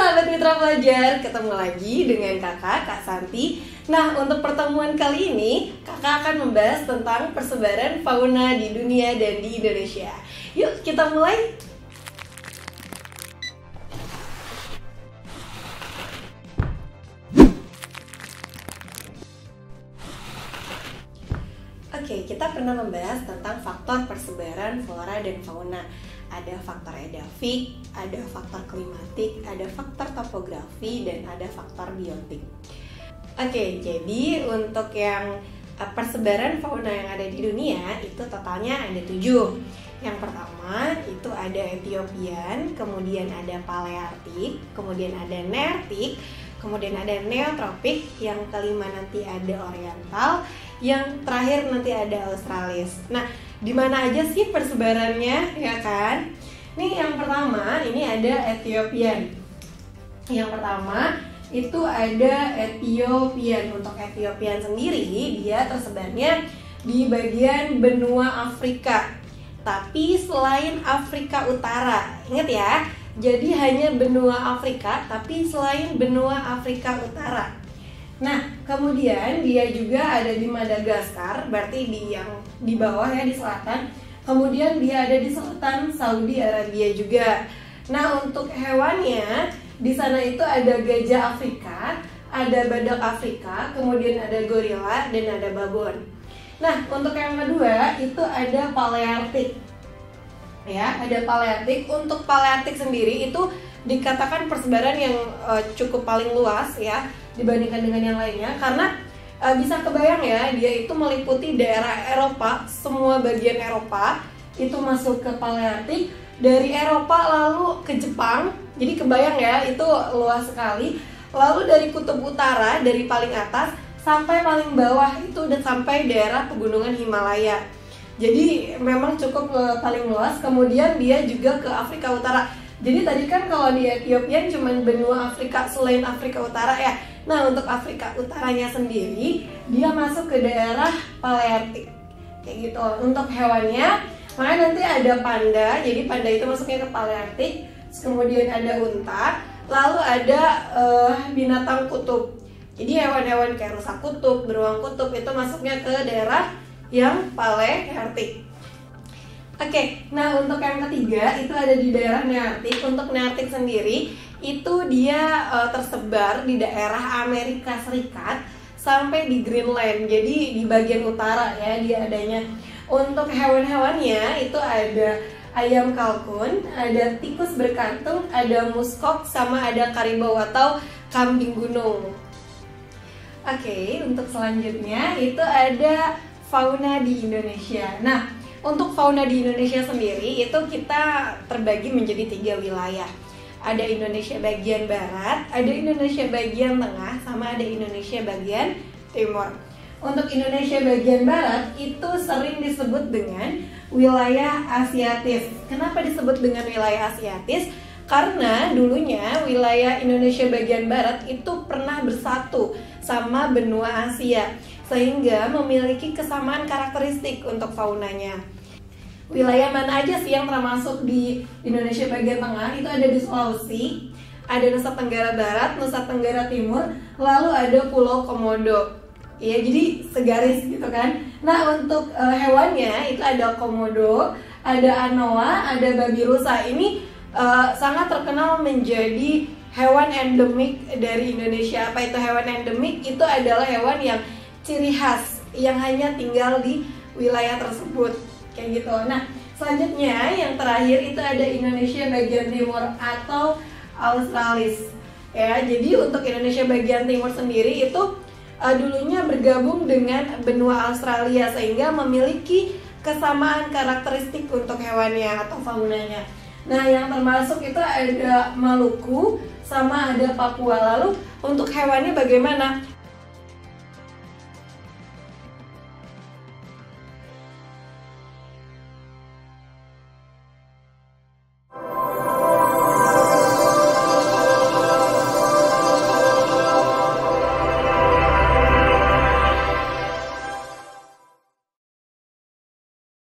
sahabat mitra pelajar, ketemu lagi dengan Kak Santi. Nah, untuk pertemuan kali ini, Kakak akan membahas tentang persebaran fauna di dunia dan di Indonesia. Yuk, kita mulai. Oke, kita pernah membahas tentang faktor persebaran flora dan fauna. Ada faktor edafik, ada faktor klimatik, ada faktor topografi, dan ada faktor biotik. Oke, jadi untuk yang persebaran fauna yang ada di dunia itu totalnya ada 7. Yang pertama itu ada Ethiopian, kemudian ada Paleartik, kemudian ada Neartik, kemudian ada Neotropik, yang kelima nanti ada Oriental, yang terakhir nanti ada Australis. Nah, di mana aja sih persebarannya, ya kan? Nih yang pertama, ini ada Ethiopian. Yang pertama itu ada Ethiopian. Untuk Ethiopian sendiri, dia tersebarnya di bagian benua Afrika. Tapi selain Afrika Utara, ingat ya, jadi hanya benua Afrika, tapi selain benua Afrika Utara. Nah, kemudian dia juga ada di Madagaskar, berarti di bawah ya, di selatan. Kemudian dia ada di selatan Saudi Arabia juga. Nah, untuk hewannya di sana itu ada gajah Afrika, ada badak Afrika, kemudian ada gorila dan ada babon. Nah, untuk yang kedua itu ada Paleartik. Ya, ada Paleartik. Untuk Paleartik sendiri itu dikatakan persebaran yang cukup paling luas ya dibandingkan dengan yang lainnya, karena bisa kebayang ya, dia itu meliputi daerah Eropa, semua bagian Eropa itu masuk ke Paleartik, dari Eropa lalu ke Jepang. Jadi kebayang ya, itu luas sekali. Lalu dari kutub utara, dari paling atas sampai paling bawah itu udah sampai daerah pegunungan Himalaya. Jadi memang cukup paling luas. Kemudian dia juga ke Afrika Utara. Jadi tadi kan kalau di Ethiopia cuma benua Afrika selain Afrika Utara ya. Nah, untuk Afrika Utaranya sendiri dia masuk ke daerah Paleartik. Kayak gitu. Untuk hewannya, makanya nanti ada panda. Jadi panda itu masuknya ke Paleartik. Kemudian ada unta, lalu ada binatang kutub. Jadi hewan-hewan kayak rusa kutub, beruang kutub itu masuknya ke daerah yang Paleartik. Oke, nah untuk yang ketiga itu ada di daerah Neartik. Untuk Neartik sendiri itu dia tersebar di daerah Amerika Serikat sampai di Greenland. Jadi di bagian utara ya dia adanya. Untuk hewan-hewannya itu ada ayam kalkun, ada tikus berkantung, ada muskok, sama ada karibau atau kambing gunung. Oke, untuk selanjutnya itu ada fauna di Indonesia. Nah, untuk fauna di Indonesia sendiri itu kita terbagi menjadi 3 wilayah. Ada Indonesia bagian barat, ada Indonesia bagian tengah, sama ada Indonesia bagian timur. Untuk Indonesia bagian barat itu sering disebut dengan wilayah Asiatis. Kenapa disebut dengan wilayah Asiatis? Karena dulunya wilayah Indonesia bagian barat itu pernah bersatu sama benua Asia, sehingga memiliki kesamaan karakteristik untuk faunanya. Wilayah mana aja sih yang termasuk di Indonesia bagian tengah? Itu ada di Sulawesi, ada Nusa Tenggara Barat, Nusa Tenggara Timur, lalu ada Pulau Komodo. Ya, jadi segaris gitu kan. Nah, untuk hewannya itu ada komodo, ada anoa, ada babi rusa. Ini sangat terkenal menjadi hewan endemik dari Indonesia. Apa itu hewan endemik? Itu adalah hewan yang ciri khas yang hanya tinggal di wilayah tersebut. Kayak gitu. Nah, selanjutnya yang terakhir itu ada Indonesia bagian timur atau Australis. Ya, jadi untuk Indonesia bagian timur sendiri itu dulunya bergabung dengan benua Australia sehingga memiliki kesamaan karakteristik untuk hewannya atau faunanya. Nah, yang termasuk itu ada Maluku sama ada Papua. Lalu untuk hewannya bagaimana?